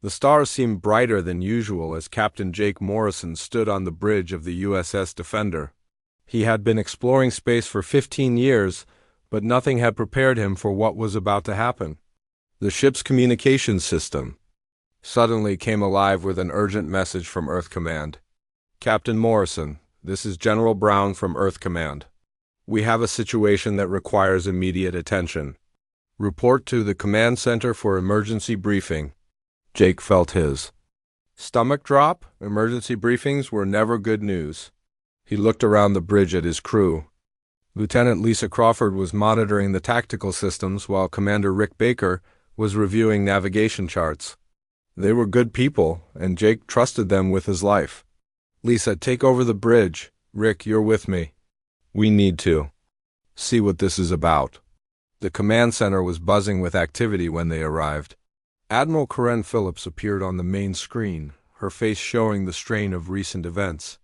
The stars seemed brighter than usual as Captain Jake Morrison stood on the bridge of the USS Defender. He had been exploring space for 15 years, but nothing had prepared him for what was about to happen. The ship's communications system suddenly came alive with an urgent message from Earth Command. Captain Morrison, this is General Brown from Earth Command. We have a situation that requires immediate attention. Report to the command center for emergency briefing. Jake felt his stomach drop. Emergency briefings were never good news. He looked around the bridge at his crew. Lieutenant Lisa Crawford was monitoring the tactical systems while Commander Rick Baker was reviewing navigation charts. They were good people, and Jake trusted them with his life. Lisa, take over the bridge. Rick, you're with me. We need to see what this is about. The command center was buzzing with activity when they arrived. Admiral Corinne Phillips appeared on the main screen, her face showing the strain of recent events.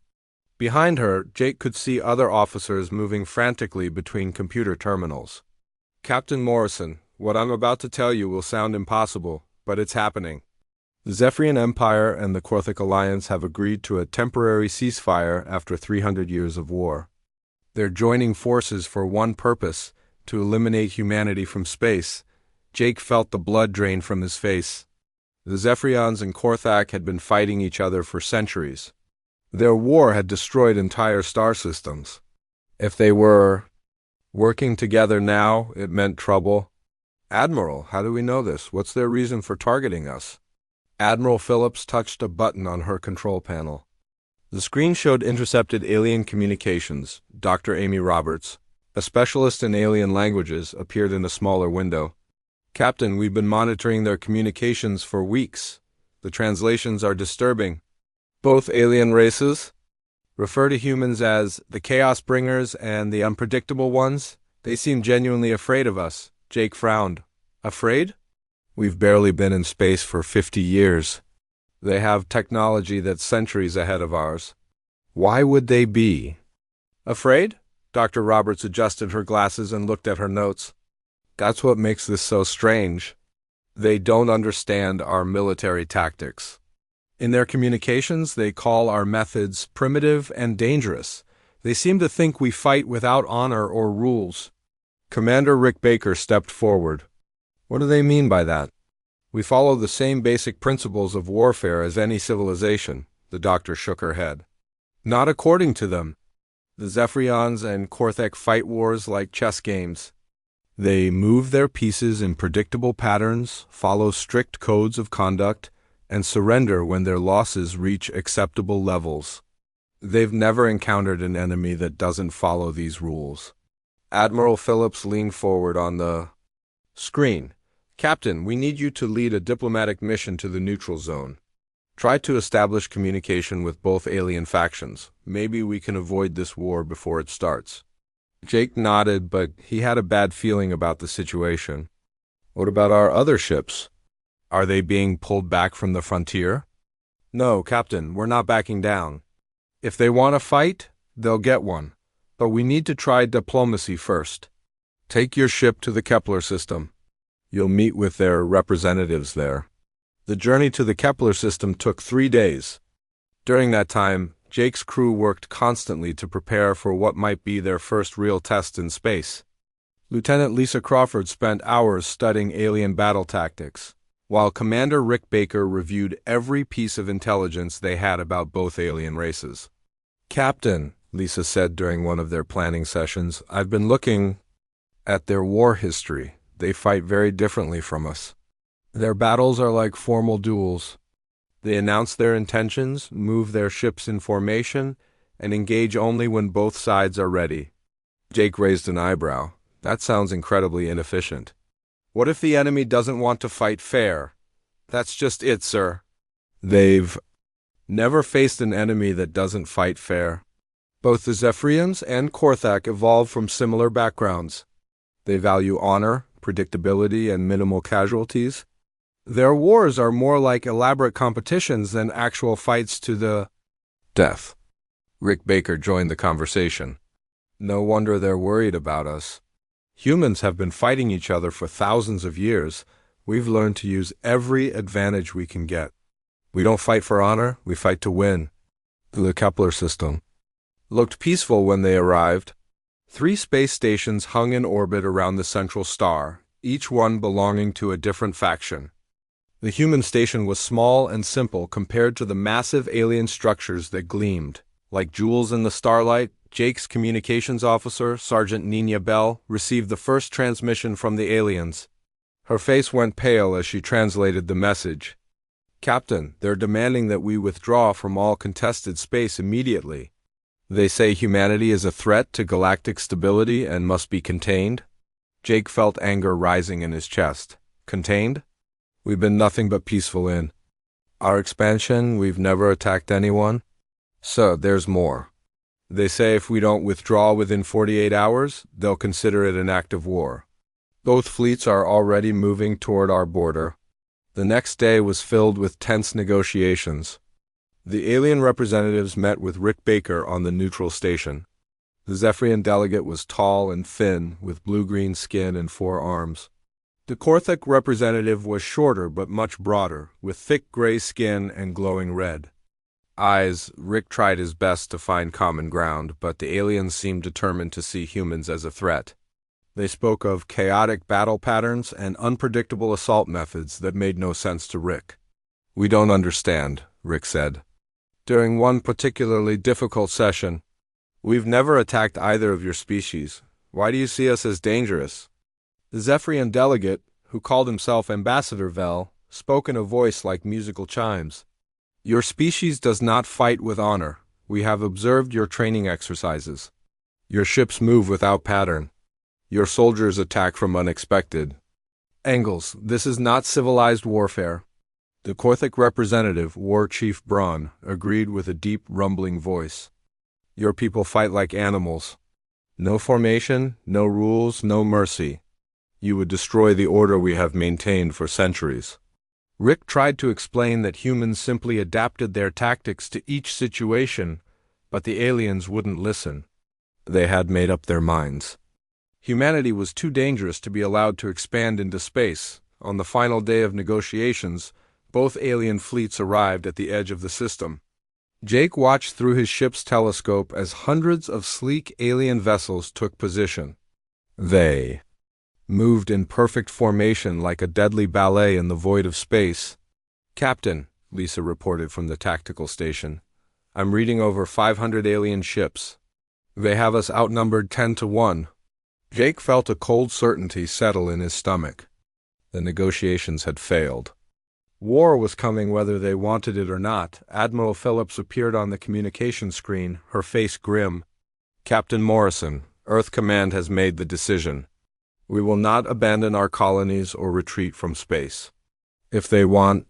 Behind her, Jake could see other officers moving frantically between computer terminals. Captain Morrison, what I'm about to tell you will sound impossible, but it's happening. The Zephyrian Empire and the Korthic Alliance have agreed to a temporary ceasefire after 300 years of war. They're joining forces for one purpose, to eliminate humanity from space. Jake felt the blood drain from his face. The Zephyrians and Korthak had been fighting each other for centuries. Their war had destroyed entire star systems. If they were working together now, it meant trouble. Admiral, how do we know this? What's their reason for targeting us? Admiral Phillips touched a button on her control panel. The screen showed intercepted alien communications. Dr. Amy Roberts, a specialist in alien languages, appeared in a smaller window. Captain, we've been monitoring their communications for weeks. The translations are disturbing. Both alien races refer to humans as the Chaos Bringers and the Unpredictable Ones. They seem genuinely afraid of us. Jake frowned. Afraid? We've barely been in space for 50 years. They have technology that's centuries ahead of ours. Why would they be afraid? Dr. Roberts adjusted her glasses and looked at her notes. That's what makes this so strange. They don't understand our military tactics. In their communications, they call our methods primitive and dangerous. They seem to think we fight without honor or rules. Commander Rick Baker stepped forward. What do they mean by that? We follow the same basic principles of warfare as any civilization. The doctor shook her head. Not according to them. The Zephyrians and Korthak fight wars like chess games. They move their pieces in predictable patterns, follow strict codes of conduct, and surrender when their losses reach acceptable levels. They've never encountered an enemy that doesn't follow these rules. Admiral Phillips leaned forward on the screen. Captain, we need you to lead a diplomatic mission to the neutral zone. Try to establish communication with both alien factions. Maybe we can avoid this war before it starts. Jake nodded, but he had a bad feeling about the situation. What about our other ships? Are they being pulled back from the frontier? No, Captain, we're not backing down. If they want to fight, they'll get one. But we need to try diplomacy first. Take your ship to the Kepler system. You'll meet with their representatives there. The journey to the Kepler system took 3 days. During that time, Jake's crew worked constantly to prepare for what might be their first real test in space. Lieutenant Lisa Crawford spent hours studying alien battle tactics, while Commander Rick Baker reviewed every piece of intelligence they had about both alien races. Captain, Lisa said during one of their planning sessions, I've been looking at their war history. They fight very differently from us. Their battles are like formal duels. They announce their intentions, move their ships in formation, and engage only when both sides are ready. Jake raised an eyebrow. That sounds incredibly inefficient. What if the enemy doesn't want to fight fair? That's just it, sir. They've never faced an enemy that doesn't fight fair. Both the Zephyrians and Korthak evolved from similar backgrounds. They value honor, predictability, and minimal casualties. Their wars are more like elaborate competitions than actual fights to the death. Rick Baker joined the conversation. No wonder they're worried about us. Humans have been fighting each other for thousands of years. We've learned to use every advantage we can get. We don't fight for honor, we fight to win. The Kepler system looked peaceful when they arrived. 3 space stations hung in orbit around the central star, each one belonging to a different faction. The human station was small and simple compared to the massive alien structures that gleamed. Like jewels in the starlight, Jake's communications officer, Sergeant Nina Bell, received the first transmission from the aliens. Her face went pale as she translated the message. "Captain, they're demanding that we withdraw from all contested space immediately. They say humanity is a threat to galactic stability and must be contained." Jake felt anger rising in his chest. Contained? We've been nothing but peaceful in our expansion. We've never attacked anyone. So, there's more. They say if we don't withdraw within 48 hours, they'll consider it an act of war. Both fleets are already moving toward our border. The next day was filled with tense negotiations. The alien representatives met with Rick Baker on the neutral station. The Zephyrian delegate was tall and thin, with blue-green skin and 4 arms. The Korthik representative was shorter but much broader, with thick gray skin and glowing red eyes. Rick tried his best to find common ground, but the aliens seemed determined to see humans as a threat. They spoke of chaotic battle patterns and unpredictable assault methods that made no sense to Rick. "We don't understand," Rick said. "During one particularly difficult session, we've never attacked either of your species. Why do you see us as dangerous?" The Zephyrian delegate, who called himself Ambassador Vel, spoke in a voice like musical chimes. "Your species does not fight with honor. We have observed your training exercises. Your ships move without pattern. Your soldiers attack from unexpected angles. This is not civilized warfare." The Korthik representative, War Chief Braun, agreed with a deep, rumbling voice. "Your people fight like animals. No formation, no rules, no mercy. You would destroy the order we have maintained for centuries." Rick tried to explain that humans simply adapted their tactics to each situation, but the aliens wouldn't listen. They had made up their minds. Humanity was too dangerous to be allowed to expand into space. On the final day of negotiations, both alien fleets arrived at the edge of the system. Jake watched through his ship's telescope as hundreds of sleek alien vessels took position. They moved in perfect formation like a deadly ballet in the void of space. "Captain," Lisa reported from the tactical station, "I'm reading over 500 alien ships. They have us outnumbered 10-1. Jake felt a cold certainty settle in his stomach. The negotiations had failed. War was coming whether they wanted it or not. Admiral Phillips appeared on the communication screen, her face grim. "Captain Morrison, Earth Command has made the decision. We will not abandon our colonies or retreat from space. If they want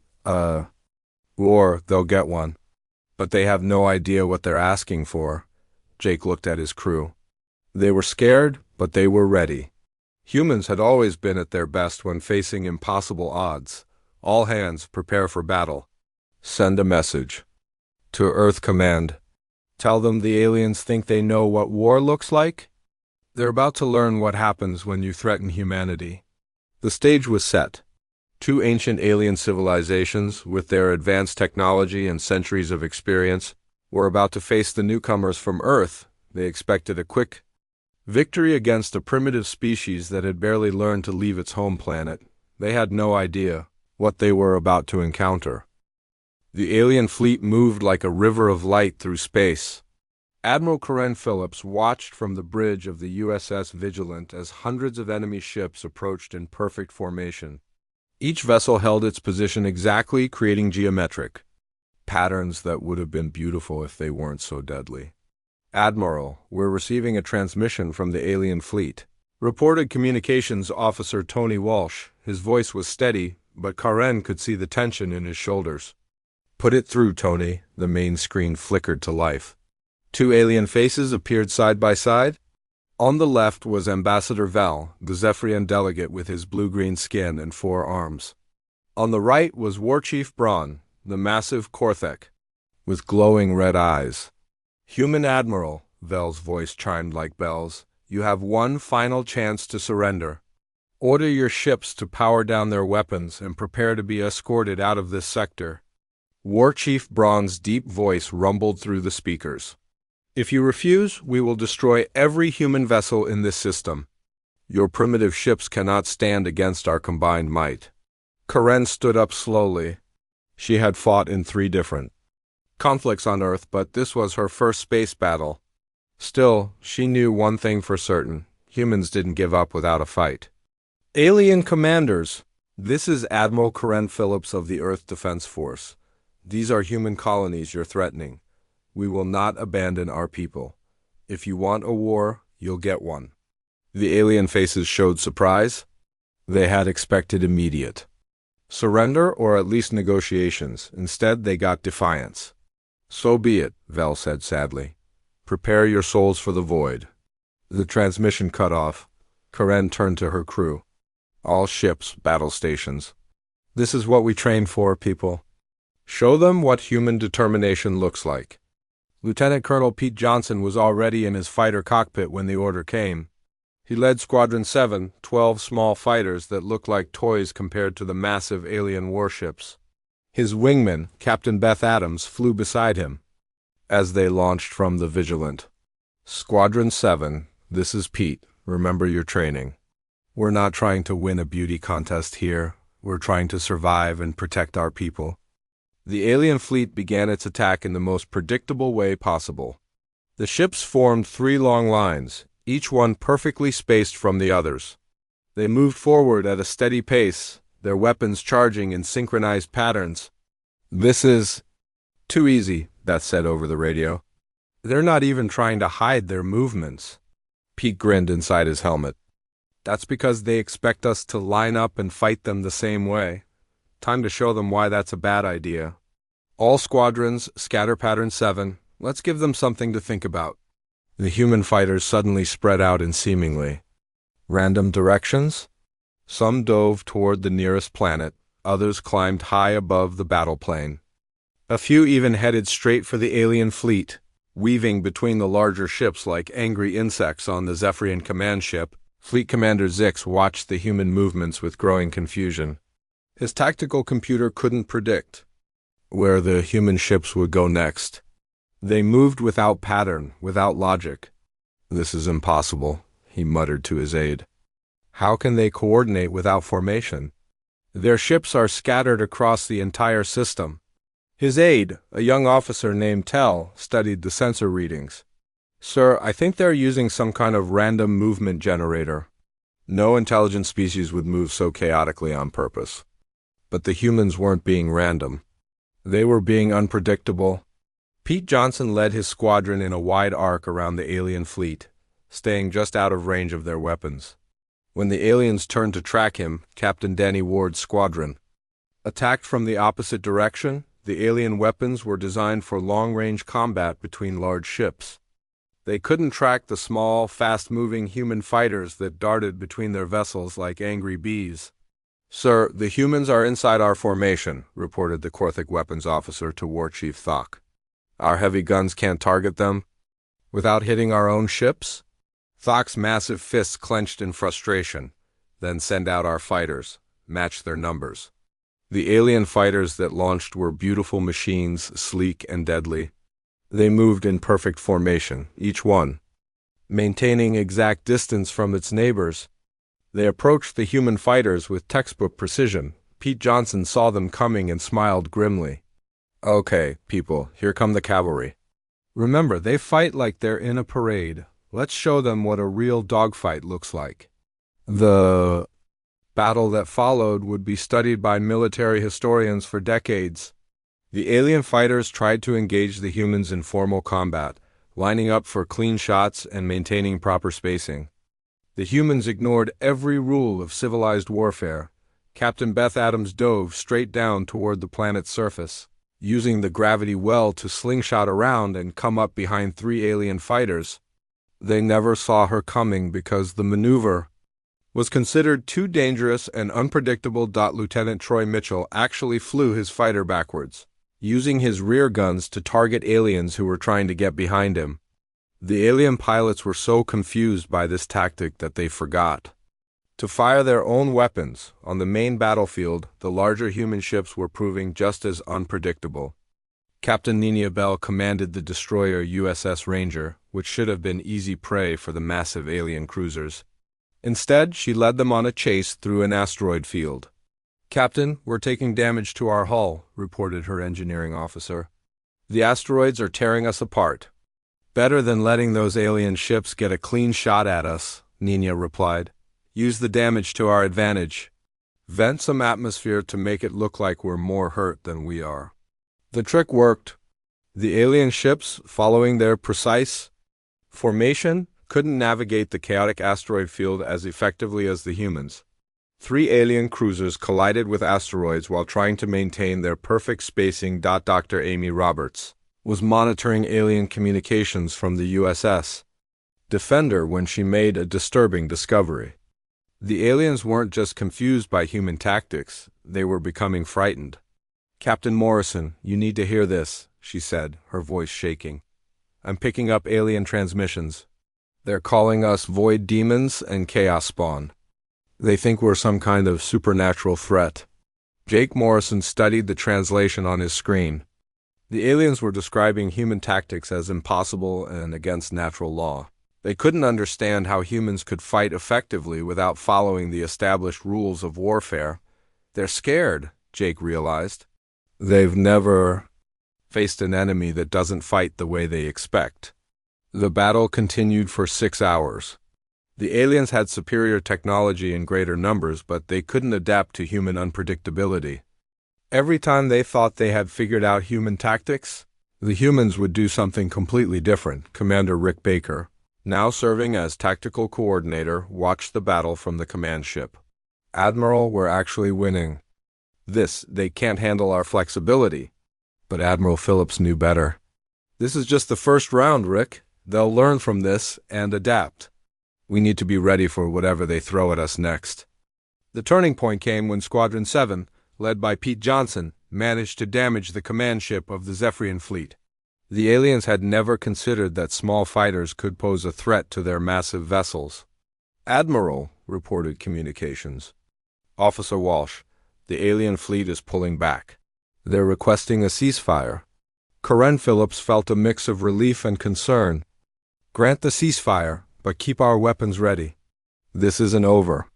war, they'll get one. But they have no idea what they're asking for." Jake looked at his crew. They were scared, but they were ready. Humans had always been at their best when facing impossible odds. "All hands, prepare for battle. Send a message to Earth Command. Tell them the aliens think they know what war looks like. They're about to learn what happens when you threaten humanity." The stage was set. 2 ancient alien civilizations, with their advanced technology and centuries of experience, were about to face the newcomers from Earth. They expected a quick victory against a primitive species that had barely learned to leave its home planet. They had no idea what they were about to encounter. The alien fleet moved like a river of light through space. Admiral Karen Phillips watched from the bridge of the USS Vigilant as hundreds of enemy ships approached in perfect formation. Each vessel held its position exactly, creating geometric patterns that would have been beautiful if they weren't so deadly. "Admiral, we're receiving a transmission from the alien fleet," reported Communications Officer Tony Walsh. His voice was steady, but Karen could see the tension in his shoulders. "Put it through, Tony." The main screen flickered to life. 2 alien faces appeared side by side. On the left was Ambassador Vel, the Zephyrian delegate with his blue-green skin and 4 arms. On the right was War Chief Braun, the massive Korthik, with glowing red eyes. "Human Admiral," Vel's voice chimed like bells, "you have one final chance to surrender. Order your ships to power down their weapons and prepare to be escorted out of this sector. War Chief Braun's deep voice rumbled through the speakers. If you refuse, we will destroy every human vessel in this system. Your primitive ships cannot stand against our combined might. Karen stood up slowly. She had fought in 3 different conflicts on Earth, but this was her first space battle. Still, she knew one thing for certain: humans didn't give up without a fight. Alien commanders, this is Admiral Karen Phillips of the Earth Defense Force. These are human colonies you're threatening. We will not abandon our people. If you want a war, you'll get one. The alien faces showed surprise. They had expected immediate surrender or at least negotiations. Instead, they got defiance. So be it, Vel said sadly. Prepare your souls for the void. The transmission cut off. Karen turned to her crew. All ships, battle stations. This is what we train for, people. Show them what human determination looks like. Lieutenant Colonel Pete Johnson was already in his fighter cockpit when the order came. He led Squadron 7, 12 small fighters that looked like toys compared to the massive alien warships. His wingman, Captain Beth Adams, flew beside him as they launched from the Vigilant. Squadron 7, this is Pete. Remember your training. We're not trying to win a beauty contest here. We're trying to survive and protect our people. The alien fleet began its attack in the most predictable way possible. The ships formed 3 long lines, each one perfectly spaced from the others. They moved forward at a steady pace, their weapons charging in synchronized patterns. This is too easy, Beth said over the radio. They're not even trying to hide their movements. Pete grinned inside his helmet. That's because they expect us to line up and fight them the same way. Time to show them why that's a bad idea. All squadrons, scatter pattern 7. Let's give them something to think about. The human fighters suddenly spread out in seemingly random directions. Some dove toward the nearest planet, others climbed high above the battle plane. A few even headed straight for the alien fleet, weaving between the larger ships like angry insects on the Zephyrian command ship. Fleet Commander Zix watched the human movements with growing confusion. His tactical computer couldn't predict where the human ships would go next. They moved without pattern, without logic. This is impossible, he muttered to his aide. How can they coordinate without formation? Their ships are scattered across the entire system. His aide, a young officer named Tell, studied the sensor readings. Sir, I think they're using some kind of random movement generator. No intelligent species would move so chaotically on purpose. But the humans weren't being random. They were being unpredictable. Pete Johnson led his squadron in a wide arc around the alien fleet, staying just out of range of their weapons. When the aliens turned to track him, Captain Danny Ward's squadron attacked from the opposite direction. The alien weapons were designed for long-range combat between large ships. They couldn't track the small, fast-moving human fighters that darted between their vessels like angry bees. Sir, the humans are inside our formation, reported the Korthic weapons officer to War Chief Thok. Our heavy guns can't target them without hitting our own ships? Thok's massive fists clenched in frustration. Then send out our fighters. Match their numbers. The alien fighters that launched were beautiful machines, sleek and deadly. They moved in perfect formation, each one maintaining exact distance from its neighbors. They approached the human fighters with textbook precision. Pete Johnson saw them coming and smiled grimly. Okay, people, here come the cavalry. Remember, they fight like they're in a parade. Let's show them what a real dogfight looks like. The battle that followed would be studied by military historians for decades. The alien fighters tried to engage the humans in formal combat, lining up for clean shots and maintaining proper spacing. The humans ignored every rule of civilized warfare. Captain Beth Adams dove straight down toward the planet's surface, using the gravity well to slingshot around and come up behind 3 alien fighters. They never saw her coming because the maneuver was considered too dangerous and unpredictable. Lieutenant Troy Mitchell actually flew his fighter backwards, using his rear guns to target aliens who were trying to get behind him. The alien pilots were so confused by this tactic that they forgot to fire their own weapons. On the main battlefield, the larger human ships were proving just as unpredictable. Captain Nina Bell commanded the destroyer USS Ranger, which should have been easy prey for the massive alien cruisers. Instead, she led them on a chase through an asteroid field. "Captain, we're taking damage to our hull," reported her engineering officer. "The asteroids are tearing us apart." "Better than letting those alien ships get a clean shot at us," Nina replied. "Use the damage to our advantage. Vent some atmosphere to make it look like we're more hurt than we are." The trick worked. The alien ships, following their precise formation, couldn't navigate the chaotic asteroid field as effectively as the humans. 3 alien cruisers collided with asteroids while trying to maintain their perfect spacing. Dr. Amy Roberts was monitoring alien communications from the USS Defender when she made a disturbing discovery. The aliens weren't just confused by human tactics, they were becoming frightened. "Captain Morrison, you need to hear this," she said, her voice shaking. "I'm picking up alien transmissions. They're calling us void demons and chaos spawn. They think we're some kind of supernatural threat." Jake Morrison studied the translation on his screen. The aliens were describing human tactics as impossible and against natural law. They couldn't understand how humans could fight effectively without following the established rules of warfare. "They're scared," Jake realized. "They've never faced an enemy that doesn't fight the way they expect." The battle continued for 6 hours. The aliens had superior technology in greater numbers, but they couldn't adapt to human unpredictability. Every time they thought they had figured out human tactics, the humans would do something completely different. Commander Rick Baker, now serving as tactical coordinator, watched the battle from the command ship. "Admiral, we're actually winning. They can't handle our flexibility." But Admiral Phillips knew better. "This is just the first round, Rick. They'll learn from this and adapt. We need to be ready for whatever they throw at us next." The turning point came when Squadron 7, led by Pete Johnson, managed to damage the command ship of the Zephyrian fleet. The aliens had never considered that small fighters could pose a threat to their massive vessels. "Admiral," reported communications. "Officer Walsh, the alien fleet is pulling back. They're requesting a ceasefire." Corinne Phillips felt a mix of relief and concern. "Grant the ceasefire, but keep our weapons ready. This isn't over."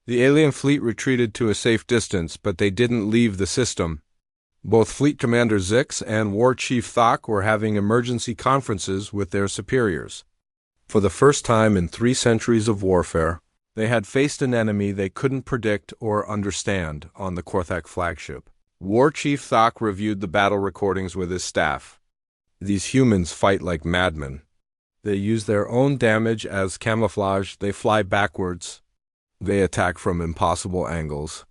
The alien fleet retreated to a safe distance, but they didn't leave the system. Both Fleet Commander Zix and War Chief Thok were having emergency conferences with their superiors. For the first time in 3 centuries of warfare, they had faced an enemy they couldn't predict or understand on the Korthak flagship. War Chief Thok reviewed the battle recordings with his staff. "These humans fight like madmen. They use their own damage as camouflage, they fly backwards. They attack from impossible angles."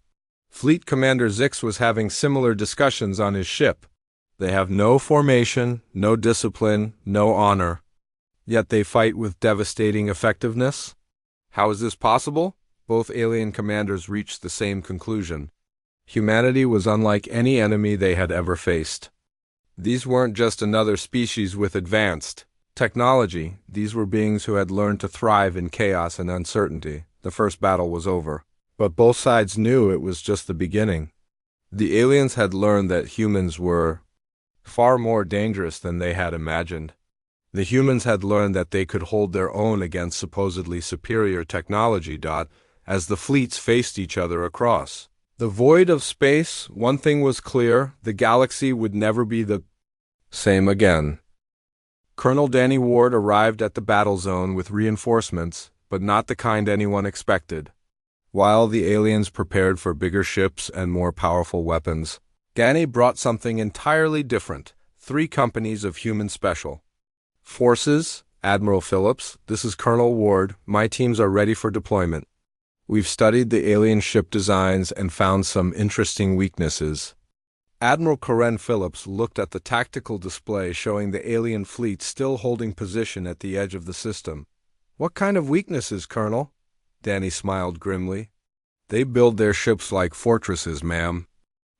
Fleet Commander Zix was having similar discussions on his ship. "They have no formation, no discipline, no honor. Yet they fight with devastating effectiveness. How is this possible?" Both alien commanders reached the same conclusion. Humanity was unlike any enemy they had ever faced. These weren't just another species with advanced technology. These were beings who had learned to thrive in chaos and uncertainty. The first battle was over, but both sides knew it was just the beginning. The aliens had learned that humans were far more dangerous than they had imagined. The humans had learned that they could hold their own against supposedly superior technology. As the fleets faced each other across the void of space, one thing was clear: the galaxy would never be the same again. Colonel Danny Ward arrived at the battle zone with reinforcements, but not the kind anyone expected. While the aliens prepared for bigger ships and more powerful weapons, Danny brought something entirely different: 3 companies of human special forces. "Admiral Phillips, this is Colonel Ward. My teams are ready for deployment. We've studied the alien ship designs and found some interesting weaknesses." Admiral Corinne Phillips looked at the tactical display showing the alien fleet still holding position at the edge of the system. "What kind of weaknesses, Colonel?" Danny smiled grimly. "They build their ships like fortresses, ma'am.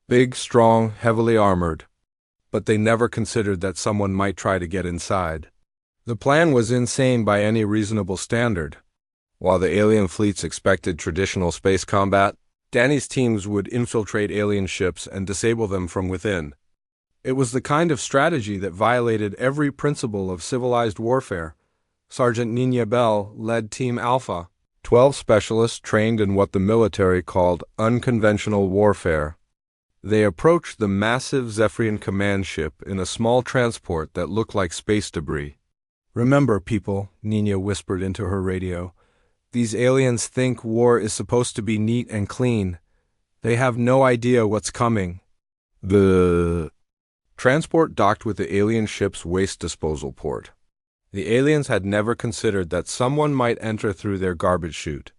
Big, strong, heavily armored. But they never considered that someone might try to get inside. The plan was insane by any reasonable standard. While the alien fleets expected traditional space combat, Danny's teams would infiltrate alien ships and disable them from within. It was the kind of strategy that violated every principle of civilized warfare. Sergeant Nina Bell led Team Alpha, 12 specialists trained in what the military called unconventional warfare. They approached the massive Zephyrian command ship in a small transport that looked like space debris. "Remember, people," Nina whispered into her radio, "these aliens think war is supposed to be neat and clean. They have no idea what's coming." The transport docked with the alien ship's waste disposal port. The aliens had never considered that someone might enter through their garbage chute.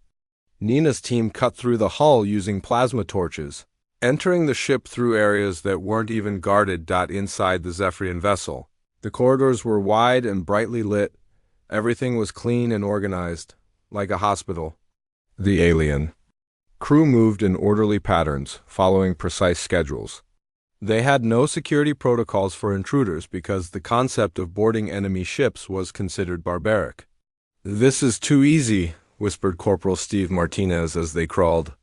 Nina's team cut through the hull using plasma torches, entering the ship through areas that weren't even guarded. Inside the Zephyrian vessel, the corridors were wide and brightly lit. Everything was clean and organized, like a hospital. The alien crew moved in orderly patterns, following precise schedules. They had no security protocols for intruders because the concept of boarding enemy ships was considered barbaric. "This is too easy," whispered Corporal Steve Martinez as they crawled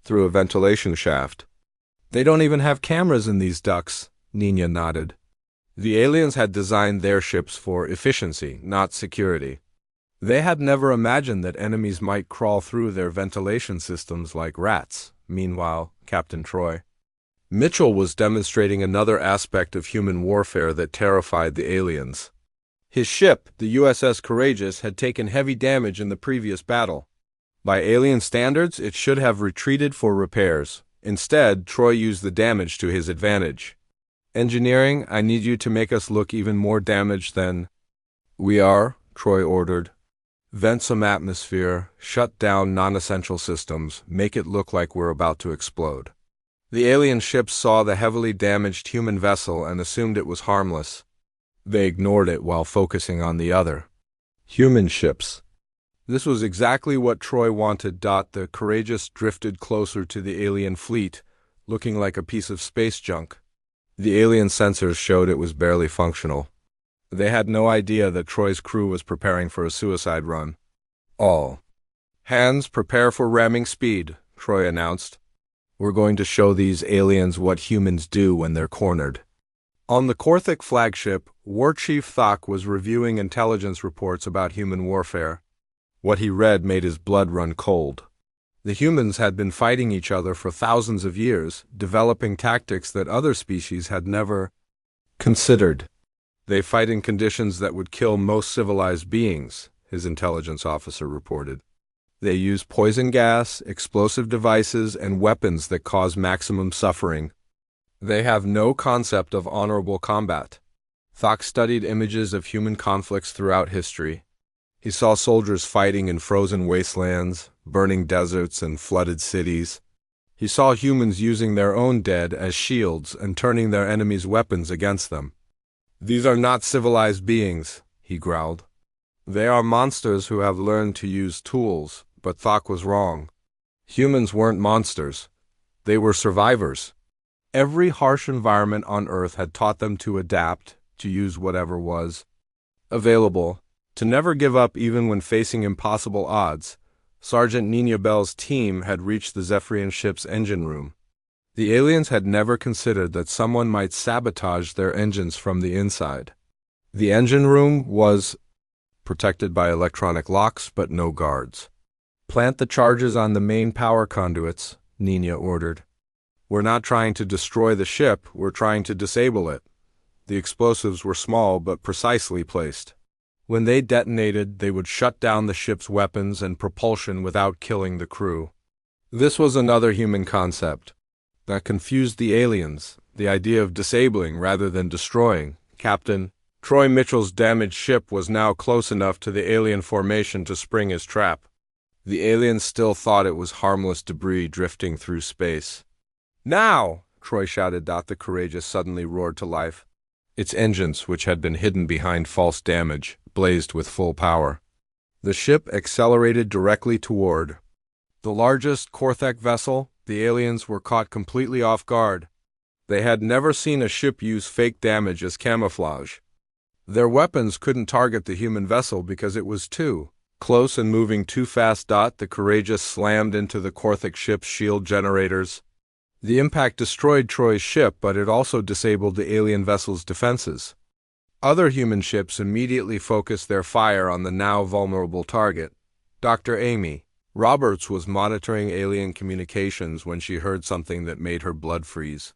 through a ventilation shaft. "They don't even have cameras in these ducts," Nina nodded. The aliens had designed their ships for efficiency, not security. They had never imagined that enemies might crawl through their ventilation systems like rats. Meanwhile, Captain Troy Mitchell was demonstrating another aspect of human warfare that terrified the aliens. His ship, the USS Courageous, had taken heavy damage in the previous battle. By alien standards, it should have retreated for repairs. Instead, Troy used the damage to his advantage. "Engineering, I need you to make us look even more damaged than we are," Troy ordered. "Vent some atmosphere, shut down non-essential systems, make it look like we're about to explode." The alien ships saw the heavily damaged human vessel and assumed it was harmless. They ignored it while focusing on the other human ships. This was exactly what Troy wanted. The Courageous drifted closer to the alien fleet, looking like a piece of space junk. The alien sensors showed it was barely functional. They had no idea that Troy's crew was preparing for a suicide run. "All hands prepare for ramming speed," Troy announced. "We're going to show these aliens what humans do when they're cornered." On the Korthik flagship, War Chief Thok was reviewing intelligence reports about human warfare. What he read made his blood run cold. The humans had been fighting each other for thousands of years, developing tactics that other species had never considered. "They fight in conditions that would kill most civilized beings," his intelligence officer reported. "They use poison gas, explosive devices, and weapons that cause maximum suffering. They have no concept of honorable combat." Thok studied images of human conflicts throughout history. He saw soldiers fighting in frozen wastelands, burning deserts, and flooded cities. He saw humans using their own dead as shields and turning their enemies' weapons against them. "These are not civilized beings," he growled. "They are monsters who have learned to use tools." But Thok was wrong. Humans weren't monsters. They were survivors. Every harsh environment on Earth had taught them to adapt, to use whatever was available, to never give up even when facing impossible odds. Sergeant Nina Bell's team had reached the Zephyrian ship's engine room. The aliens had never considered that someone might sabotage their engines from the inside. The engine room was protected by electronic locks, but no guards. "Plant the charges on the main power conduits," Nina ordered. "We're not trying to destroy the ship, we're trying to disable it." The explosives were small but precisely placed. When they detonated, they would shut down the ship's weapons and propulsion without killing the crew. This was another human concept that confused the aliens, the idea of disabling rather than destroying. Captain Troy Mitchell's damaged ship was now close enough to the alien formation to spring his trap. The aliens still thought it was harmless debris drifting through space. "Now!" Troy shouted. The Courageous suddenly roared to life. Its engines, which had been hidden behind false damage, blazed with full power. The ship accelerated directly toward the largest Korthik vessel. The aliens were caught completely off guard. They had never seen a ship use fake damage as camouflage. Their weapons couldn't target the human vessel because it was too Close and moving too fast. The Courageous slammed into the Korthik ship's shield generators. The impact destroyed Troy's ship, but it also disabled the alien vessel's defenses. Other human ships immediately focused their fire on the now vulnerable target. Dr. Amy Roberts was monitoring alien communications when she heard something that made her blood freeze.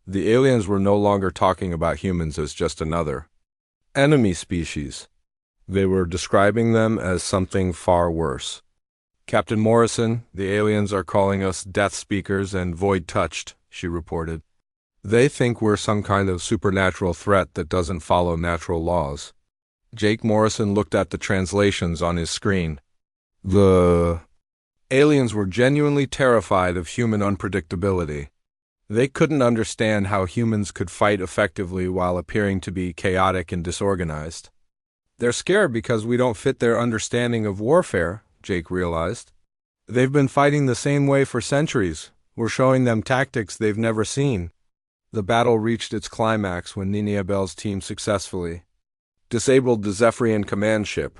The aliens were no longer talking about humans as just another enemy species. They were describing them as something far worse. "Captain Morrison, the aliens are calling us death speakers and void-touched," she reported. "They think we're some kind of supernatural threat that doesn't follow natural laws." Jake Morrison looked at the translations on his screen. The aliens were genuinely terrified of human unpredictability. They couldn't understand how humans could fight effectively while appearing to be chaotic and disorganized. "They're scared because we don't fit their understanding of warfare," Jake realized. "They've been fighting the same way for centuries. We're showing them tactics they've never seen." The battle reached its climax when Niniabel's team successfully disabled the Zephyrian command ship.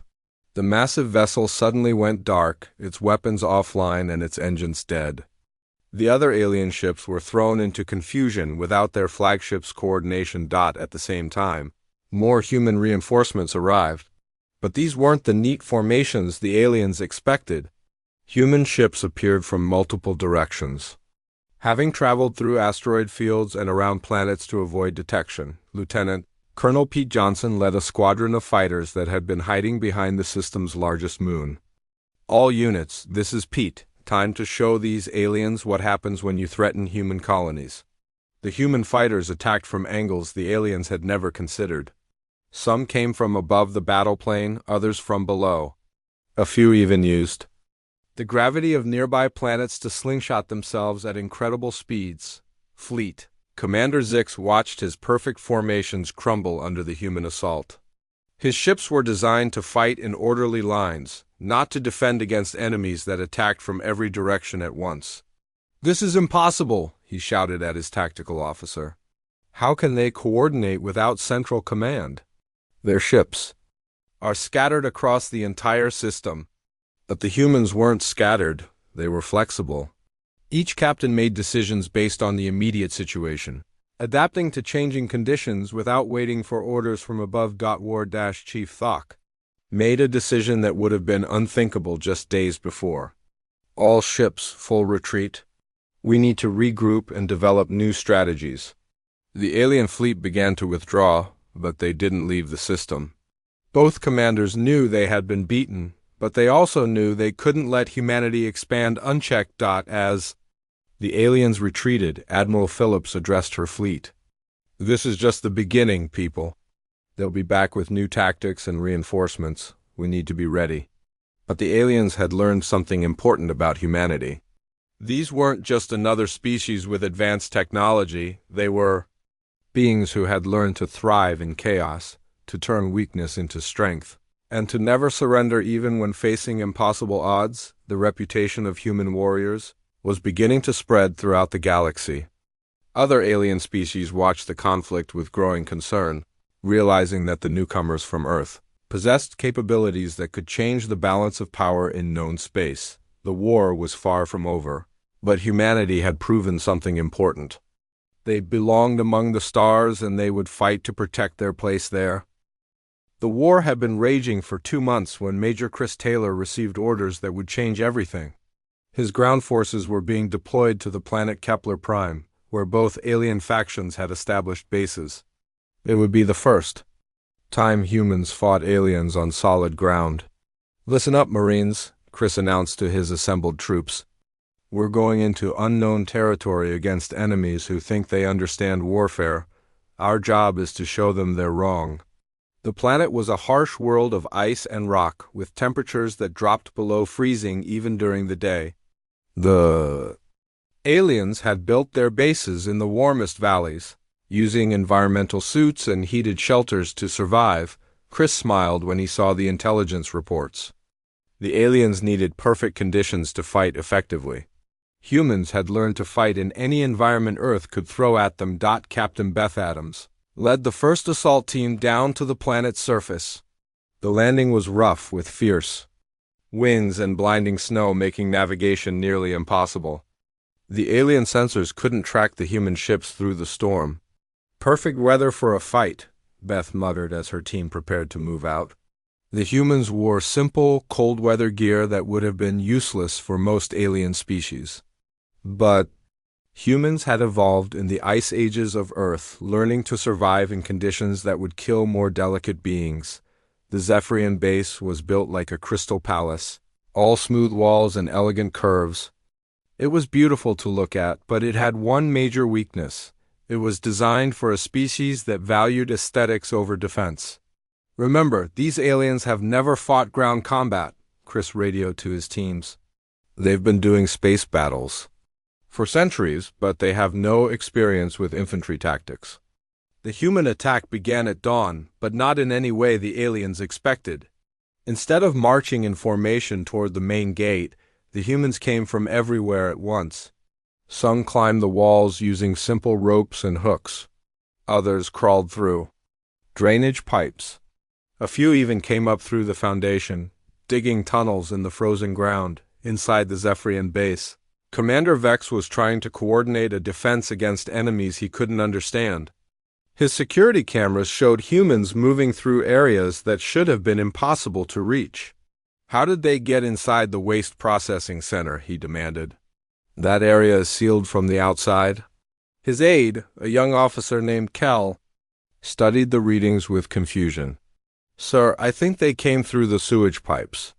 The massive vessel suddenly went dark, its weapons offline and its engines dead. The other alien ships were thrown into confusion without their flagship's coordination. At the same time, more human reinforcements arrived. But these weren't the neat formations the aliens expected. Human ships appeared from multiple directions. Having traveled through asteroid fields and around planets to avoid detection, Lieutenant Colonel Pete Johnson led a squadron of fighters that had been hiding behind the system's largest moon. "All units, this is Pete. Time to show these aliens what happens when you threaten human colonies." The human fighters attacked from angles the aliens had never considered. Some came from above the battle plane, others from below. A few even used the gravity of nearby planets to slingshot themselves at incredible speeds. Fleet Commander Zix watched his perfect formations crumble under the human assault. His ships were designed to fight in orderly lines, not to defend against enemies that attacked from every direction at once. "This is impossible," he shouted at his tactical officer. "How can they coordinate without central command? Their ships are scattered across the entire system." But the humans weren't scattered, they were flexible. Each captain made decisions based on the immediate situation, adapting to changing conditions without waiting for orders from above. War-Chief Thok made a decision that would have been unthinkable just days before. "All ships, full retreat. We need to regroup and develop new strategies." The alien fleet began to withdraw, but they didn't leave the system. Both commanders knew they had been beaten, but they also knew they couldn't let humanity expand unchecked. As the aliens retreated, Admiral Phillips addressed her fleet. "This is just the beginning, people. They'll be back with new tactics and reinforcements. We need to be ready." But the aliens had learned something important about humanity. These weren't just another species with advanced technology, they were beings who had learned to thrive in chaos, to turn weakness into strength, and to never surrender even when facing impossible odds. The reputation of human warriors was beginning to spread throughout the galaxy. Other alien species watched the conflict with growing concern, realizing that the newcomers from Earth possessed capabilities that could change the balance of power in known space. The war was far from over, but humanity had proven something important. They belonged among the stars, and they would fight to protect their place there. The war had been raging for 2 months when Major Chris Taylor received orders that would change everything. His ground forces were being deployed to the planet Kepler Prime, where both alien factions had established bases. It would be the first time humans fought aliens on solid ground. "Listen up, Marines," Chris announced to his assembled troops. "We're going into unknown territory against enemies who think they understand warfare. Our job is to show them they're wrong." The planet was a harsh world of ice and rock, with temperatures that dropped below freezing even during the day. The aliens had built their bases in the warmest valleys, using environmental suits and heated shelters to survive. Chris smiled when he saw the intelligence reports. The aliens needed perfect conditions to fight effectively. Humans had learned to fight in any environment Earth could throw at them. Captain Beth Adams led the first assault team down to the planet's surface. The landing was rough with fierce winds and blinding snow making navigation nearly impossible. The alien sensors couldn't track the human ships through the storm. Perfect weather for a fight, Beth muttered as her team prepared to move out. The humans wore simple, cold-weather gear that would have been useless for most alien species. But humans had evolved in the ice ages of Earth, learning to survive in conditions that would kill more delicate beings. The Zephyrian base was built like a crystal palace, all smooth walls and elegant curves. It was beautiful to look at, but it had one major weakness. It was designed for a species that valued aesthetics over defense. "Remember, these aliens have never fought ground combat," Chris radioed to his teams. "They've been doing space battles for centuries, but they have no experience with infantry tactics." The human attack began at dawn, but not in any way the aliens expected. Instead of marching in formation toward the main gate, the humans came from everywhere at once. Some climbed the walls using simple ropes and hooks. Others crawled through drainage pipes. A few even came up through the foundation, digging tunnels in the frozen ground inside the Zephyrian base. Commander Vex was trying to coordinate a defense against enemies he couldn't understand. His security cameras showed humans moving through areas that should have been impossible to reach. "How did they get inside the waste processing center?" he demanded. "That area is sealed from the outside." His aide, a young officer named Kell, studied the readings with confusion. "Sir, I think they came through the sewage pipes."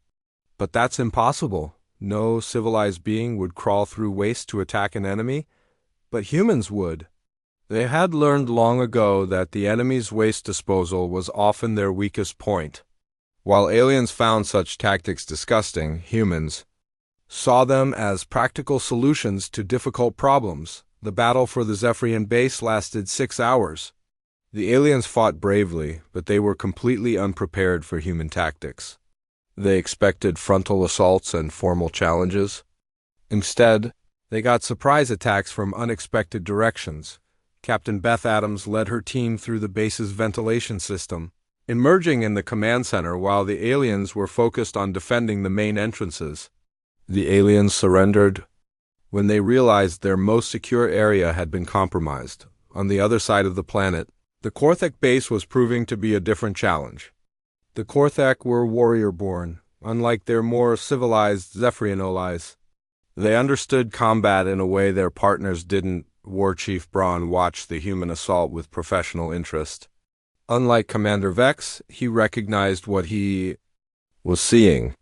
"But that's impossible. No civilized being would crawl through waste to attack an enemy, but humans would." They had learned long ago that the enemy's waste disposal was often their weakest point. While aliens found such tactics disgusting, humans saw them as practical solutions to difficult problems. The battle for the Zephyrian base lasted 6 hours. The aliens fought bravely, but they were completely unprepared for human tactics. They expected frontal assaults and formal challenges. Instead, they got surprise attacks from unexpected directions. Captain Beth Adams led her team through the base's ventilation system, emerging in the command center while the aliens were focused on defending the main entrances. The aliens surrendered when they realized their most secure area had been compromised. On the other side of the planet, the Korthek base was proving to be a different challenge. The Korthek were warrior-born, unlike their more civilized Zephyrian allies. They understood combat in a way their partners didn't. War Chief Braun watched the human assault with professional interest. Unlike Commander Vex, he recognized what he was seeing.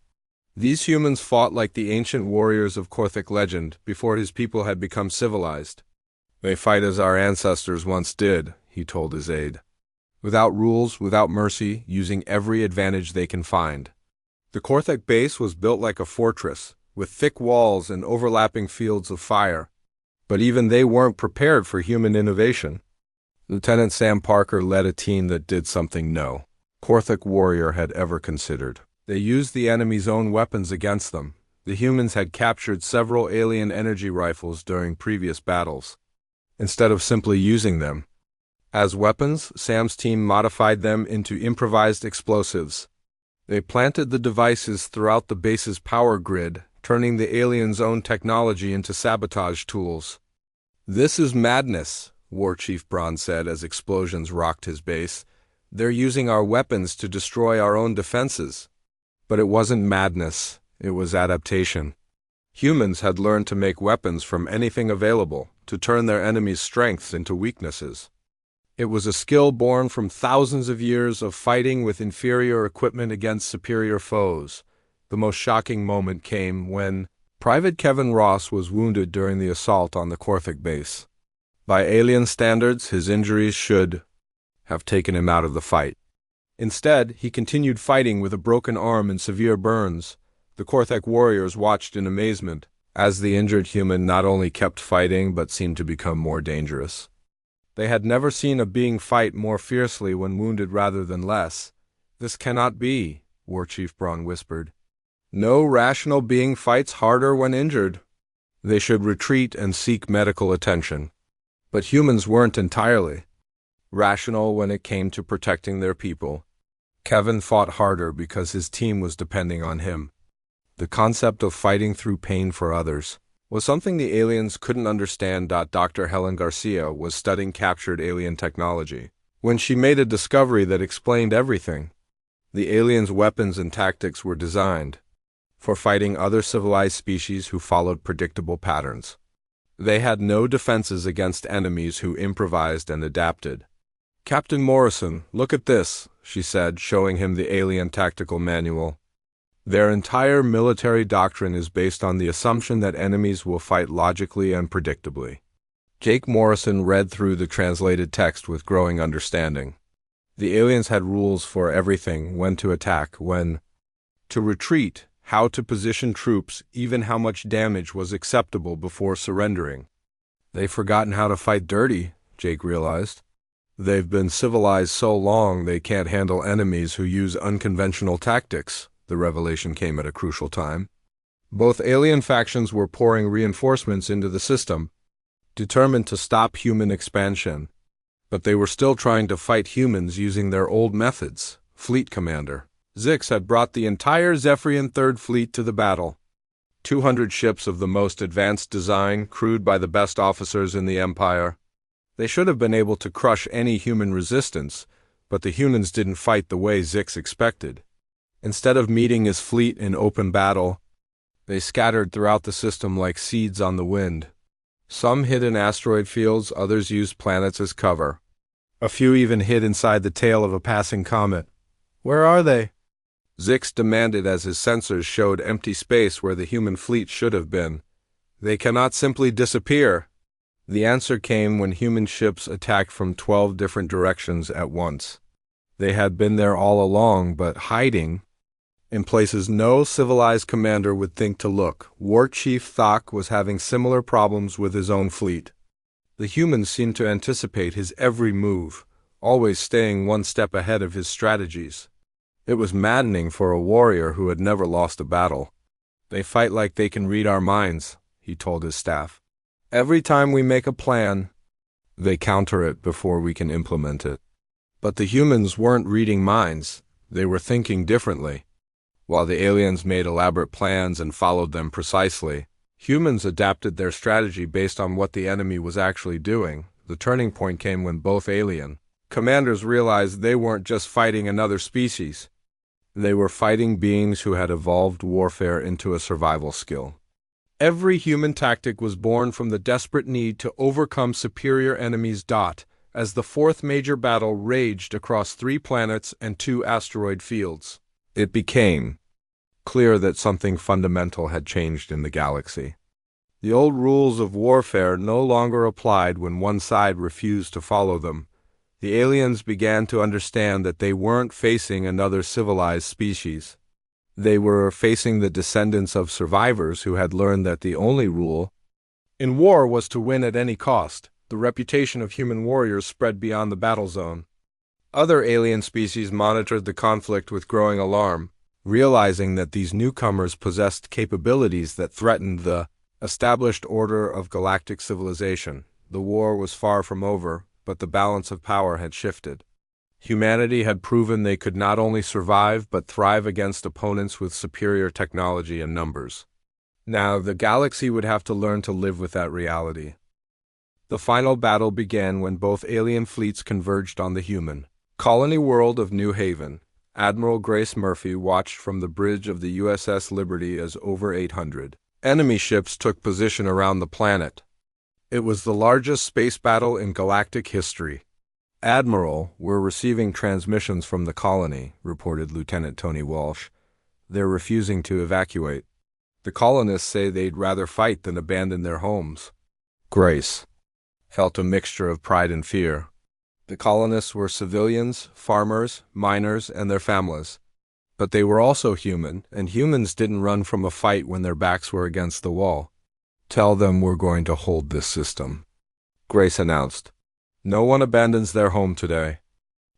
These humans fought like the ancient warriors of Korthek legend before his people had become civilized. "They fight as our ancestors once did," he told his aide. "Without rules, without mercy, using every advantage they can find." The Korthek base was built like a fortress, with thick walls and overlapping fields of fire. But even they weren't prepared for human innovation. Lieutenant Sam Parker led a team that did something no Korthek warrior had ever considered. They used the enemy's own weapons against them. The humans had captured several alien energy rifles during previous battles. Instead of simply using them as weapons, Sam's team modified them into improvised explosives. They planted the devices throughout the base's power grid, turning the aliens' own technology into sabotage tools. "This is madness," War Chief Braun said as explosions rocked his base. "They're using our weapons to destroy our own defenses." But it wasn't madness, it was adaptation. Humans had learned to make weapons from anything available, to turn their enemies' strengths into weaknesses. It was a skill born from thousands of years of fighting with inferior equipment against superior foes. The most shocking moment came when Private Kevin Ross was wounded during the assault on the Korthek base. By alien standards, his injuries should have taken him out of the fight. Instead, he continued fighting with a broken arm and severe burns. The Korthek warriors watched in amazement, as the injured human not only kept fighting but seemed to become more dangerous. They had never seen a being fight more fiercely when wounded rather than less. "This cannot be," War Chief Braun whispered. "No rational being fights harder when injured. They should retreat and seek medical attention." But humans weren't entirely rational when it came to protecting their people. Kevin fought harder because his team was depending on him. The concept of fighting through pain for others was something the aliens couldn't understand. Dr. Helen Garcia was studying captured alien technology when she made a discovery that explained everything. The aliens' weapons and tactics were designed for fighting other civilized species who followed predictable patterns. They had no defenses against enemies who improvised and adapted. "Captain Morrison, look at this," she said, showing him the alien tactical manual. "Their entire military doctrine is based on the assumption that enemies will fight logically and predictably." Jake Morrison read through the translated text with growing understanding. The aliens had rules for everything: when to attack, when to retreat, how to position troops, even how much damage was acceptable before surrendering. "They've forgotten how to fight dirty," Jake realized. "They've been civilized so long they can't handle enemies who use unconventional tactics." The revelation came at a crucial time. Both alien factions were pouring reinforcements into the system, determined to stop human expansion. But they were still trying to fight humans using their old methods. Fleet Commander Zix had brought the entire Zephyrian Third Fleet to the battle. 200 ships of the most advanced design, crewed by the best officers in the Empire. They should have been able to crush any human resistance, but the humans didn't fight the way Zix expected. Instead of meeting his fleet in open battle, they scattered throughout the system like seeds on the wind. Some hid in asteroid fields, others used planets as cover. A few even hid inside the tail of a passing comet. "Where are they?" Zix demanded as his sensors showed empty space where the human fleet should have been. "They cannot simply disappear." The answer came when human ships attacked from 12 different directions at once. They had been there all along, but hiding in places no civilized commander would think to look. War Chief Thok was having similar problems with his own fleet. The humans seemed to anticipate his every move, always staying one step ahead of his strategies. It was maddening for a warrior who had never lost a battle. "They fight like they can read our minds," he told his staff. "Every time we make a plan, they counter it before we can implement it." But the humans weren't reading minds. They were thinking differently. While the aliens made elaborate plans and followed them precisely, humans adapted their strategy based on what the enemy was actually doing. The turning point came when both alien commanders realized they weren't just fighting another species. They were fighting beings who had evolved warfare into a survival skill. Every human tactic was born from the desperate need to overcome superior enemies. As the fourth major battle raged across 3 planets and 2 asteroid fields, it became clear that something fundamental had changed in the galaxy. The old rules of warfare no longer applied when one side refused to follow them. The aliens began to understand that they weren't facing another civilized species. They were facing the descendants of survivors who had learned that the only rule in war was to win at any cost. The reputation of human warriors spread beyond the battle zone. Other alien species monitored the conflict with growing alarm, realizing that these newcomers possessed capabilities that threatened the established order of galactic civilization. The war was far from over, but the balance of power had shifted. Humanity had proven they could not only survive but thrive against opponents with superior technology and numbers. Now, the galaxy would have to learn to live with that reality. The final battle began when both alien fleets converged on the human colony world of New Haven. Admiral Grace Murphy watched from the bridge of the USS Liberty as over 800 enemy ships took position around the planet. It was the largest space battle in galactic history. "Admiral, we're receiving transmissions from the colony," reported Lieutenant Tony Walsh. "They're refusing to evacuate. The colonists say they'd rather fight than abandon their homes." Grace felt a mixture of pride and fear. The colonists were civilians, farmers, miners, and their families. But they were also human, and humans didn't run from a fight when their backs were against the wall. "Tell them we're going to hold this system," Grace announced. "No one abandons their home today."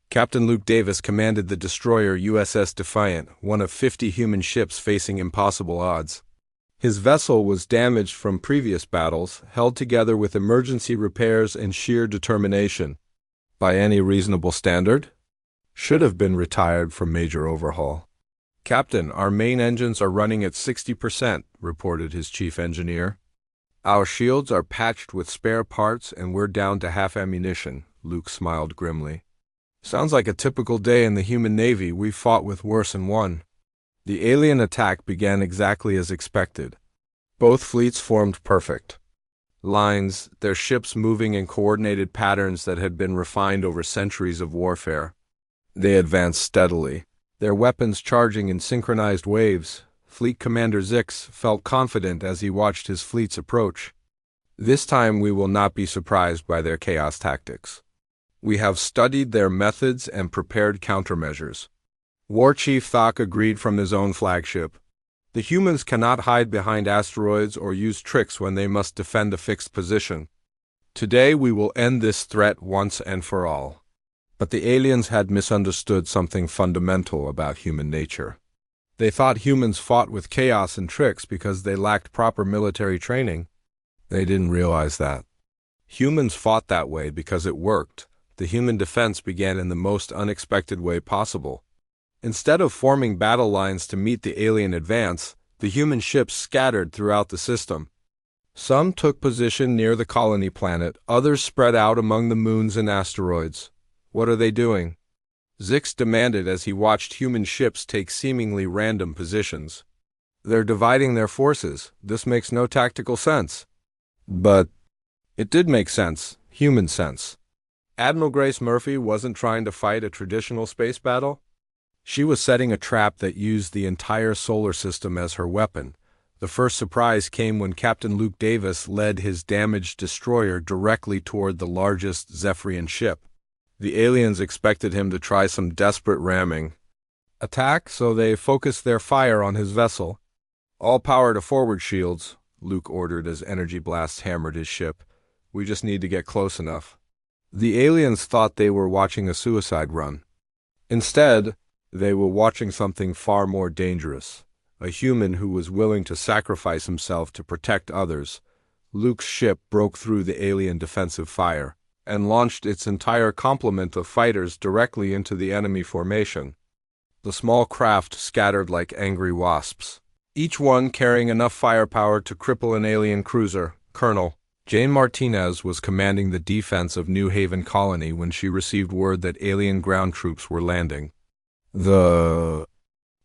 Captain Luke Davis commanded the destroyer USS Defiant, one of 50 human ships facing impossible odds. His vessel was damaged from previous battles, held together with emergency repairs and sheer determination. By any reasonable standard, should have been retired from major overhaul. "Captain, our main engines are running at 60%, reported his chief engineer. "Our shields are patched with spare parts and we're down to half ammunition," Luke smiled grimly. "Sounds like a typical day in the human navy. We fought with worse and won." The alien attack began exactly as expected. Both fleets formed perfect lines, their ships moving in coordinated patterns that had been refined over centuries of warfare. They advanced steadily, their weapons charging in synchronized waves. Fleet Commander Zix felt confident as he watched his fleets approach. "This time we will not be surprised by their chaos tactics. We have studied their methods and prepared countermeasures." War Chief Thok agreed from his own flagship. "The humans cannot hide behind asteroids or use tricks when they must defend a fixed position. Today we will end this threat once and for all." But the aliens had misunderstood something fundamental about human nature. They thought humans fought with chaos and tricks because they lacked proper military training. They didn't realize that. Humans fought that way because it worked. The human defense began in the most unexpected way possible. Instead of forming battle lines to meet the alien advance, the human ships scattered throughout the system. Some took position near the colony planet, others spread out among the moons and asteroids. "What are they doing?" Zix demanded as he watched human ships take seemingly random positions. "They're dividing their forces. This makes no tactical sense." But it did make sense, human sense. Admiral Grace Murphy wasn't trying to fight a traditional space battle. She was setting a trap that used the entire solar system as her weapon. The first surprise came when Captain Luke Davis led his damaged destroyer directly toward the largest Zephyrian ship. The aliens expected him to try some desperate ramming attack, so they focused their fire on his vessel. "All power to forward shields," Luke ordered as energy blasts hammered his ship. "We just need to get close enough." The aliens thought they were watching a suicide run. Instead, they were watching something far more dangerous. A human who was willing to sacrifice himself to protect others. Luke's ship broke through the alien defensive fire and launched its entire complement of fighters directly into the enemy formation. The small craft scattered like angry wasps, each one carrying enough firepower to cripple an alien cruiser. Colonel Jane Martinez was commanding the defense of New Haven Colony when she received word that alien ground troops were landing. The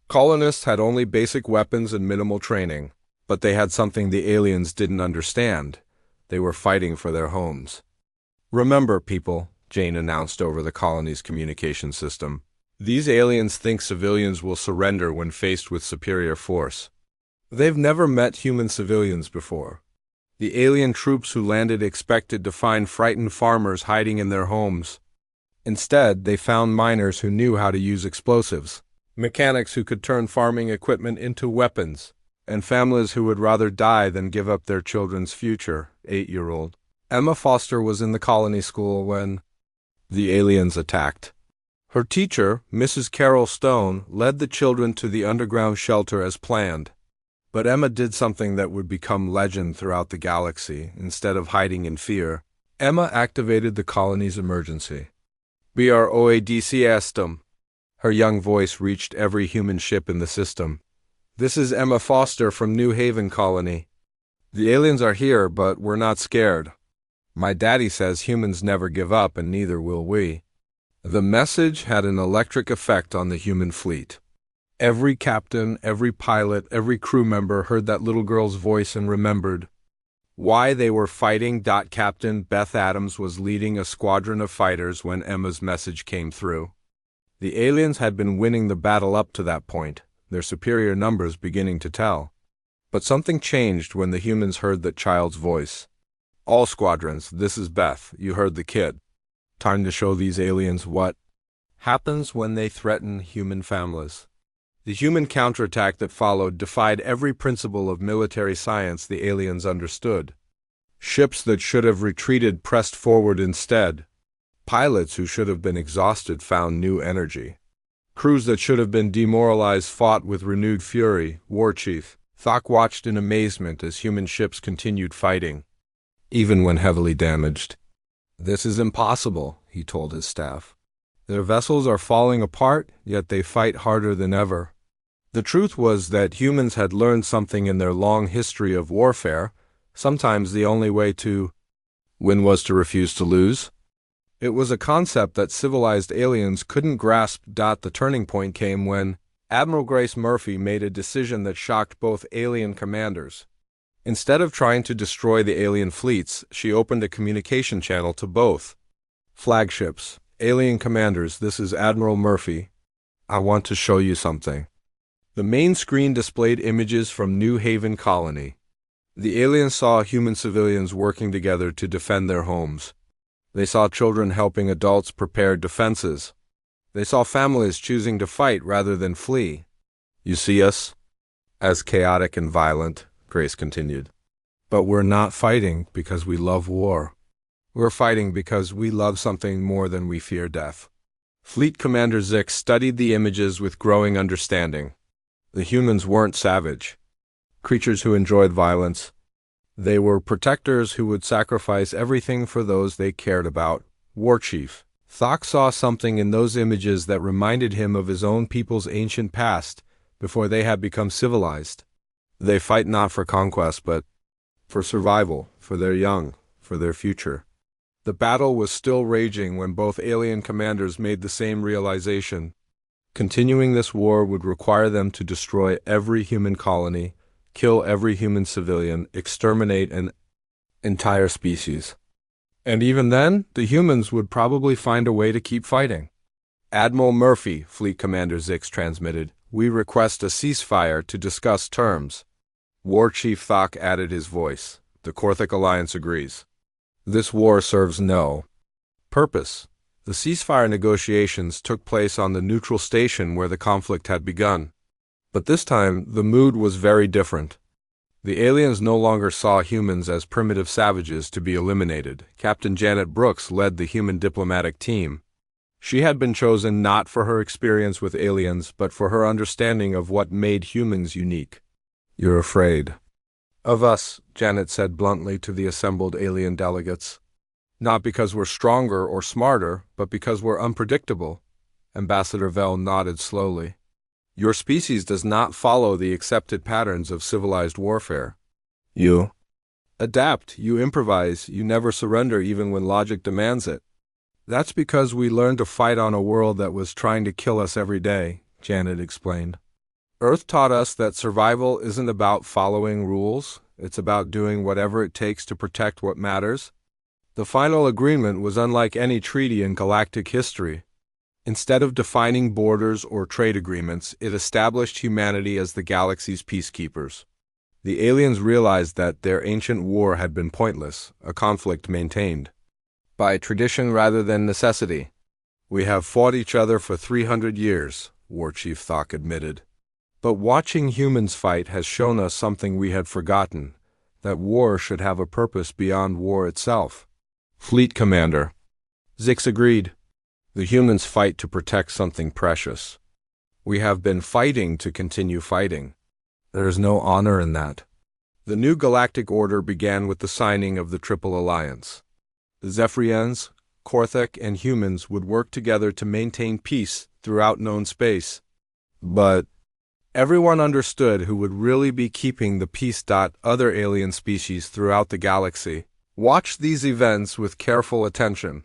colonists had only basic weapons and minimal training, but they had something the aliens didn't understand. They were fighting for their homes. "Remember, people," Jane announced over the colony's communication system, "these aliens think civilians will surrender when faced with superior force. They've never met human civilians before. The alien troops who landed expected to find frightened farmers hiding in their homes. Instead, they found miners who knew how to use explosives, mechanics who could turn farming equipment into weapons, and families who would rather die than give up their children's future." 8-year-old Emma Foster was in the colony school when the aliens attacked. Her teacher, Mrs. Carol Stone, led the children to the underground shelter as planned. But Emma did something that would become legend throughout the galaxy. Instead of hiding in fear, Emma activated the colony's emergency. "BROADC Estem." Her young voice reached every human ship in the system. "This is Emma Foster from New Haven Colony. The aliens are here, but we're not scared. My daddy says humans never give up, and neither will we." The message had an electric effect on the human fleet. Every captain, every pilot, every crew member heard that little girl's voice and remembered why they were fighting. Captain Beth Adams was leading a squadron of fighters when Emma's message came through. The aliens had been winning the battle up to that point, their superior numbers beginning to tell. But something changed when the humans heard that child's voice. "All squadrons, this is Beth. You heard the kid. Time to show these aliens what happens when they threaten human families." The human counterattack that followed defied every principle of military science the aliens understood. Ships that should have retreated pressed forward instead. Pilots who should have been exhausted found new energy. Crews that should have been demoralized fought with renewed fury. War Chief Thok watched in amazement as human ships continued fighting, even when heavily damaged. "This is impossible," he told his staff. "Their vessels are falling apart, yet they fight harder than ever." The truth was that humans had learned something in their long history of warfare. Sometimes the only way to win was to refuse to lose. It was a concept that civilized aliens couldn't grasp. The turning point came when Admiral Grace Murphy made a decision that shocked both alien commanders. Instead of trying to destroy the alien fleets, she opened a communication channel to both flagships. Alien commanders, this is Admiral Murphy. I want to show you something. The main screen displayed images from New Haven Colony. The aliens saw human civilians working together to defend their homes. They saw children helping adults prepare defenses. They saw families choosing to fight rather than flee. You see us as chaotic and violent, Grace continued. But we're not fighting because we love war. We're fighting because we love something more than we fear death. Fleet Commander Zix studied the images with growing understanding. The humans weren't savage creatures who enjoyed violence. They were protectors who would sacrifice everything for those they cared about. War Chief Thok saw something in those images that reminded him of his own people's ancient past before they had become civilized. They fight not for conquest, but for survival, for their young, for their future. The battle was still raging when both alien commanders made the same realization. Continuing this war would require them to destroy every human colony, kill every human civilian, exterminate an entire species. And even then, the humans would probably find a way to keep fighting. Admiral Murphy, Fleet Commander Zix transmitted, we request a ceasefire to discuss terms. War Chief Thok added his voice. The Korthic Alliance agrees. This war serves no purpose. The ceasefire negotiations took place on the neutral station where the conflict had begun. But this time, the mood was very different. The aliens no longer saw humans as primitive savages to be eliminated. Captain Janet Brooks led the human diplomatic team. She had been chosen not for her experience with aliens, but for her understanding of what made humans unique. You're afraid of us, Janet said bluntly to the assembled alien delegates. Not because we're stronger or smarter, but because we're unpredictable. Ambassador Vell nodded slowly. Your species does not follow the accepted patterns of civilized warfare. You adapt, you improvise, you never surrender even when logic demands it. That's because we learned to fight on a world that was trying to kill us every day, Janet explained. Earth taught us that survival isn't about following rules, it's about doing whatever it takes to protect what matters. The final agreement was unlike any treaty in galactic history. Instead of defining borders or trade agreements, it established humanity as the galaxy's peacekeepers. The aliens realized that their ancient war had been pointless, a conflict maintained by tradition rather than necessity. We have fought each other for 300 years, War Chief Thok admitted. But watching humans fight has shown us something we had forgotten, that war should have a purpose beyond war itself. Fleet Commander Zix agreed. The humans fight to protect something precious. We have been fighting to continue fighting. There is no honor in that. The new galactic order began with the signing of the Triple Alliance. The Zephyrians, Korthic, and humans would work together to maintain peace throughout known space. But everyone understood who would really be keeping the peace. Other alien species throughout the galaxy watched these events with careful attention.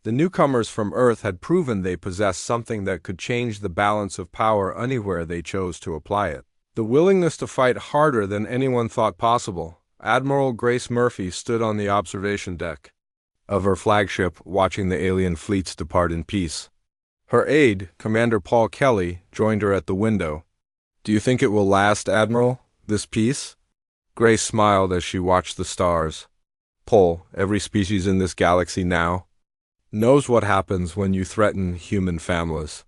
The newcomers from Earth had proven they possessed something that could change the balance of power anywhere they chose to apply it. The willingness to fight harder than anyone thought possible. Admiral Grace Murphy stood on the observation deck of her flagship, watching the alien fleets depart in peace. Her aide, Commander Paul Kelly, joined her at the window. Do you think it will last, Admiral, this peace? Grace smiled as she watched the stars. Paul, every species in this galaxy now knows what happens when you threaten human families.